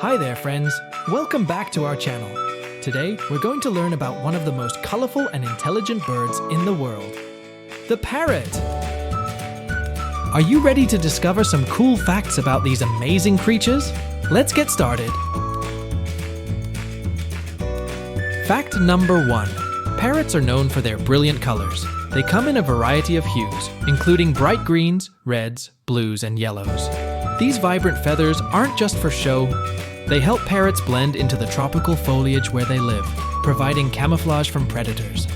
Hi there, friends. Welcome back to our channel. Today, we're going to learn about one of the most colorful and intelligent birds in the world, the parrot. Are you ready to discover some cool facts about these amazing creatures? Let's get started. Fact number 1. Parrots are known for their brilliant colors. They come in a variety of hues, including bright greens, reds, blues, and yellows. These vibrant feathers aren't just for show. They help parrots blend into the tropical foliage where they live, providing camouflage from predators.